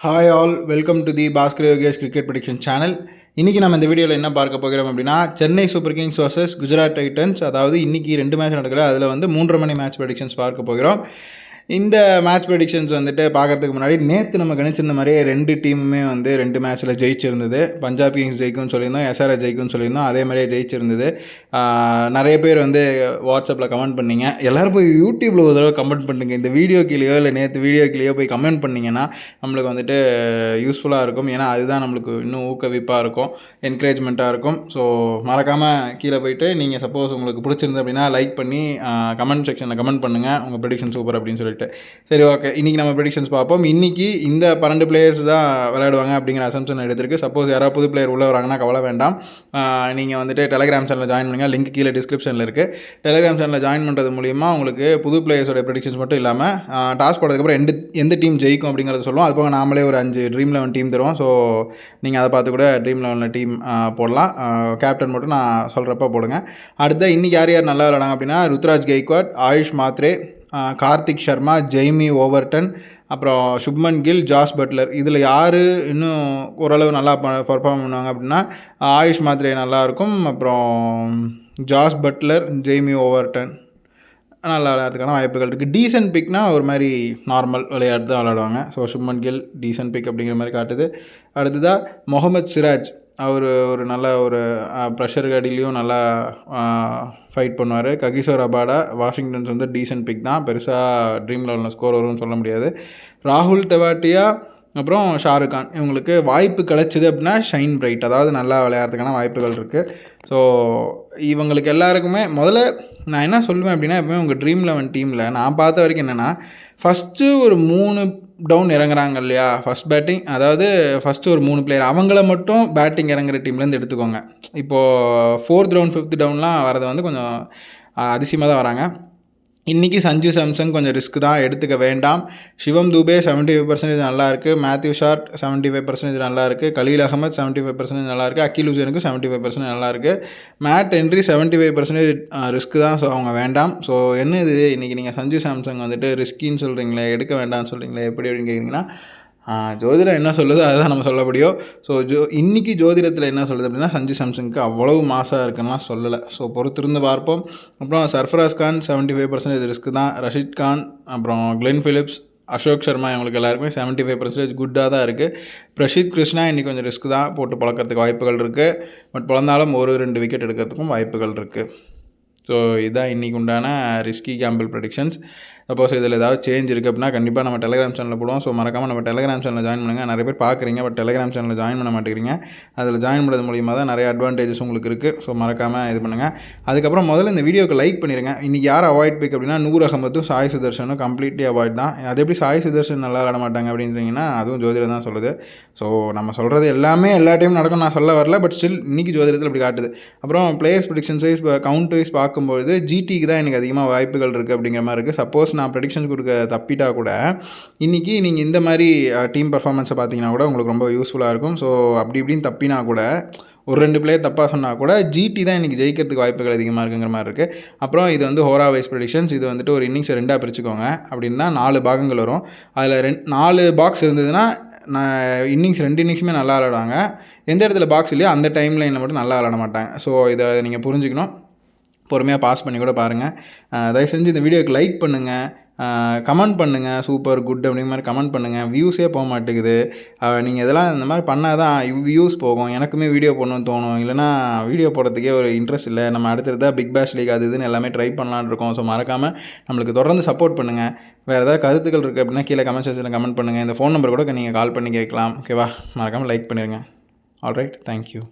Hi all, welcome to the Bhaskar Yogesh cricket prediction channel. இன்றைக்கி நம்ம இந்த வீடியோவில் என்ன பார்க்க போகிறோம் அப்படின்னா, Chennai super Kings versus Gujarat Titans. அதாவது இன்றைக்கி 2 மேட்ச் நடக்குது. அதில் வந்து 3:30 மணி மேட்ச் ப்ரெடிக்ஷன்ஸ் பார்க்க போகிறோம். இந்த மேட்ச் ப்ரெடிக்ஷன்ஸ் வந்துட்டு பார்க்கறதுக்கு முன்னாடி நேற்று நம்ம கணிச்சிருந்த மாதிரியே 2 டீமுமே வந்து 2 மேட்ச்சில் ஜெயிச்சிருந்தது. பஞ்சாப் கிங்ஸ் ஜெயிக்கும்னு சொல்லியிருந்தோம், எஸ்ஆர்எச் ஜெயிக்கும்னு சொல்லியிருந்தோம். அதே மாதிரியே ஜெயிச்சிருந்தது. நிறைய பேர் வந்து வாட்ஸ்அப்பில் கமெண்ட் பண்ணிங்க. எல்லோரும் போய் யூடியூப்பில் ஒரு தடவை கமெண்ட் பண்ணுங்க. இந்த வீடியோ கீழேயோ இல்லை நேற்று வீடியோ கீழேயோ போய் கமெண்ட் பண்ணிங்கன்னா நம்மளுக்கு வந்துட்டு யூஸ்ஃபுல்லாக இருக்கும். ஏன்னா அதுதான் நம்மளுக்கு இன்னும் ஊக்குவிப்பாக இருக்கும், என்கரேஜ்மெண்ட்டாக இருக்கும். ஸோ மறக்காமல் கீழே போய்ட்டு நீங்கள் சப்போஸ் உங்களுக்கு பிடிச்சிருந்து அப்படின்னா லைக் பண்ணி கமெண்ட் செக்ஷனில் கமெண்ட் பண்ணுங்கள், உங்கள் ப்ரெடிக்ஷன் சூப்பர் அப்படின்னு சொல்லிட்டு. சரி, ஓகே. இன்றைக்கி நம்ம ப்ரெடிக்ஷன்ஸ் பார்ப்போம். இன்றைக்கி இந்த 12 பிளேயர்ஸ் தான் விளையாடுவாங்க அப்படிங்கிற அசம்ஷன் எடுத்திருக்கு. சப்போஸ் யாராவது புது பிளேயர் உள்ளே வராங்கன்னா கவலை வேண்டாம். நீங்கள் வந்துட்டு டெலிகிராம் சேனலில் ஜாயின் பண்ணுங்கள். லிங்க் கீழே டிஸ்கிரிப்ஷனில் இருக்குது. டெலிகிராம் சேனலில் ஜாயின் பண்ணுறது மூலிமா உங்களுக்கு புது பிளேயர்ஸோட ப்ரெடிக்ஷன்ஸ் மட்டும் இல்லாமல் டாஸ் போடுறதுக்கப்புறம் எந்த டீம் ஜெயிக்கும் அப்படிங்கிறத சொல்லுவோம். அது போக நாமளே ஒரு 5 ட்ரீம் 11 டீம் தருவோம். ஸோ நீங்கள் அதை பார்த்து கூட ட்ரீம் 11 டீம் போடலாம். கேப்டன் மட்டும் நான் சொல்கிறப்ப போடுங்க. அடுத்த இன்றைக்கி யார் யார் நல்லா விளையாடாங்க அப்படின்னா, ருத்ராஜ் கெய்க்வாட், ஆயுஷ் மாத்ரே, கார்த்திக் சர்மா, ஜெய்மி ஓவர்டன், அப்புறம் சுப்மன் கில், ஜாஸ் பட்லர். இதில் யார் இன்னும் ஓரளவு நல்லா பர்ஃபார்ம் பண்ணுவாங்க அப்படின்னா, ஆயுஷ் மாத்ரே நல்லாயிருக்கும். அப்புறம் ஜாஸ் பட்லர், ஜெய்மி ஓவர்டன் நல்லா விளையாடுறதுக்கான வாய்ப்புகள் இருக்குது. டீசன்ட் பிக்னால் ஒரு மாதிரி நார்மல் விளையாட்டு தான் விளையாடுவாங்க. So Shubman Gill decent pick அப்படிங்கிற மாதிரி காட்டுது. அடுத்ததாக முகமது சிராஜ், அவர் ஒரு நல்ல ஒரு ப்ரெஷருக்கு அடியிலையும் நல்லா ஃபைட் பண்ணுவார். ககிசோர் ரபாடா, வாஷிங்டன்ஸ் வந்து டீசன்ட் பிக் தான். பெருசாக ட்ரீம் 11 ஸ்கோர் வரும்னு சொல்ல முடியாது. ராகுல் தெவாட்டியா, அப்புறம் ஷாருக் கான், இவங்களுக்கு வாய்ப்பு கிடச்சிது அப்படின்னா ஷைன் பிரைட், அதாவது நல்லா விளையாடுறதுக்கான வாய்ப்புகள் இருக்குது. ஸோ இவங்களுக்கு எல்லாருக்குமே முதல்ல நான் என்ன சொல்லுவேன் அப்படின்னா, எப்பவுமே உங்கள் ட்ரீம் 11 டீமில் நான் பார்த்த வரைக்கும் என்னென்னா, ஃபஸ்ட்டு ஒரு 3 டவுன் இறங்குறாங்க இல்லையா, ஃபஸ்ட் பேட்டிங், அதாவது ஃபஸ்ட்டு ஒரு 3 பிளேயர் அவங்கள மட்டும் பேட்டிங் இறங்குற டீம்லேருந்து எடுத்துக்கோங்க. இப்போது 4th ரவுண்ட் 5th டவுன்லாம் வரது வந்து கொஞ்சம் அதிசயமாக தான் வராங்க. இன்றைக்கி சஞ்சு சாம்சன் கொஞ்சம் ரிஸ்க் தான், எடுத்துக்க வேண்டாம். சிவம் துபே 75% நல்லாயிருக்கு. மேத்யூ ஷார்ட் 75% நல்லாயிருக்கு. கலீல் அகமத் 75% நல்லாயிருக்கு. அகில் ஹுசேனுக்கு 75% நல்லாயிருக்கு. மேட் ஹென்ரி 75% ரிஸ்க் தான். ஸோ அவங்க வேண்டாம். ஸோ என்ன இது, இன்றைக்கி நீங்கள் சஞ்சு சாம்சங் வந்துட்டு ரிஸ்கின்னு சொல்கிறீங்களே, எடுக்க வேண்டாம்னு சொல்கிறீங்களே, எப்படி அப்படின்னு கேட்குறீங்கன்னா, ஜோதிடம் என்ன சொல்லுதோ அதுதான் நம்ம சொல்ல முடியும். ஸோ இன்றைக்கி ஜோதிடத்தில் என்ன சொல்லுது அப்படின்னா, சஞ்சு சாம்சனுக்கு அவ்வளவு மாசாக இருக்குன்னா சொல்லலை. ஸோ பொறுத்திருந்து பார்ப்போம். அப்புறம் சர்ஃபராஸ் கான் 75% ரிஸ்க் தான். ரஷித் கான், அப்புறம் கிளென் ஃபிலிப்ஸ், அசோக் சர்மா, இவங்களுக்கு எல்லாருக்குமே 75% குட்டாக தான் இருக்குது. பிரசித் கிருஷ்ணா இன்றைக்கி கொஞ்சம் ரிஸ்க் தான், போட்டு பழக்கிறதுக்கு வாய்ப்புகள் இருக்குது. பட் பிறந்தாலும் 1-2 விக்கெட் எடுக்கிறதுக்கும் வாய்ப்புகள் இருக்குது. ஸோ இதுதான் இன்றைக்கி உண்டான ரிஸ்கி கேம்பிள் ப்ரெடிக்ஷன்ஸ். சப்போஸ் இதில் ஏதாவது சேஞ்ச் இருக்குது அப்படின்னா கண்டிப்பாக நம்ம டெலிகிராம் சேனலில் போடுவோம். ஸோ மறக்காமல் நம்ம டெலிகிராம் சேனலில் ஜாயின் பண்ணுங்கள். நிறைய பேர் பார்க்குறீங்க, பட் டெலிகிராம் சேனலில் ஜாயின் பண்ண மாட்டேங்கிறீங்க. அதில் ஜாயின் பண்ணுறது மூலியமாக தான் நிறைய அட்வான்டேஜஸ் உங்களுக்கு இருக்குது. ஸோ மறக்காமல் இது பண்ணுங்கள். அதுக்கப்புறம் முதல்ல இந்த வீடியோக்கு லைக் பண்ணிடுங்க. இன்றைக்கி யார் அவாய்ட் பிக் அப்படின்னா, நூர் அகமதும் சாய் சுதர்ஷனும் கம்ப்ளீட்லி அவாய்ட் தான். அது எப்படி சாய் சுதர்ஷன் நல்லா விளாட மாட்டாங்க அப்படின்றீங்கன்னா, அதுவும் ஜோதிடம் தான் சொல்லுது. ஸோ நம்ம சொல்கிறது எல்லாமே எல்லா டைமும் நடக்கும் நான் சொல்ல வரல, பட் ஸ்டில் இன்றைக்கி ஜோதிடத்தில் இப்படி காட்டுது. அப்புறம் players prediction wise count wise பார்க்கும்போது ஜிடிக்கு தான் எனக்கு அதிகமாக வாய்ப்புகள் இருக்குது அப்படிங்கிற மாதிரி இருக்குது. சப்போஸ் நான் ப்ரெடிக்ஷன் கொடுக்க தப்பிட்டா கூட இன்றைக்கி நீங்கள் இந்த மாதிரி டீம் பர்ஃபார்மன்ஸை பார்த்தீங்கன்னா கூட உங்களுக்கு ரொம்ப யூஸ்ஃபுல்லாக இருக்கும். ஸோ அப்படி இப்படின்னு தப்பினா கூட, ஒரு 2 பிளேயர் தப்பாக சொன்னால் கூட ஜிடி தான் இன்றைக்கி ஜெயிக்கிறதுக்கு வாய்ப்புகள் அதிகமாக இருக்குங்கிற மாதிரி இருக்குது. அப்புறம் இது வந்து ஹோரா வைஸ் ப்ரெடிக்ஷன்ஸ். இது வந்துட்டு ஒரு இன்னிங்ஸை 2ஆக பிரிச்சுக்கோங்க. அப்படின்னா 4 பாகங்கள் வரும். அதில் 4 பாக்ஸ் இருந்ததுன்னா நான் இன்னிங்ஸ் 2 இன்னிங்ஸுமே நல்லா விளாடுவாங்க. எந்த இடத்துல பாக்ஸ் இல்லையோ அந்த டைம் லைனில் மட்டும் நல்லா விளாட மாட்டாங்க. ஸோ இதை நீங்கள் புரிஞ்சுக்கணும். பொறுமையாக பாஸ் பண்ணி கூட பாருங்கள். தயவு செஞ்சு இந்த வீடியோக்கு லைக் பண்ணுங்கள், கமெண்ட் பண்ணுங்கள், சூப்பர் குட் அப்படிங்கிற மாதிரி கமெண்ட் பண்ணுங்கள். வியூஸே போக மாட்டேங்குது. நீங்கள் இதெல்லாம் இந்த மாதிரி பண்ணால் தான் வியூஸ் போகும். எனக்குமே வீடியோ போடணும்னு தோணும். இல்லைனா வீடியோ போடுறதுக்கே ஒரு இன்ட்ரெஸ்ட் இல்லை. நம்ம அடுத்ததாக பிக் பேஷ் லீக் அது இதுன்னு எல்லாமே ட்ரை பண்ணலான்னு இருக்கோம். ஸோ மறக்காமல் நம்மளுக்கு தொடர்ந்து சப்போர்ட் பண்ணுங்கள். வேறு ஏதாவது கருத்துக்கள் இருக்குது அப்படின்னா கீழே கமெண்ட் செக்ஷனில் கமெண்ட் பண்ணுங்கள். இந்த ஃபோன் நம்பர் கூட நீங்கள் கால் பண்ணி கேட்கலாம். ஓகேவா? மறக்காமல் லைக் பண்ணிடுங்க. Alright, thank you.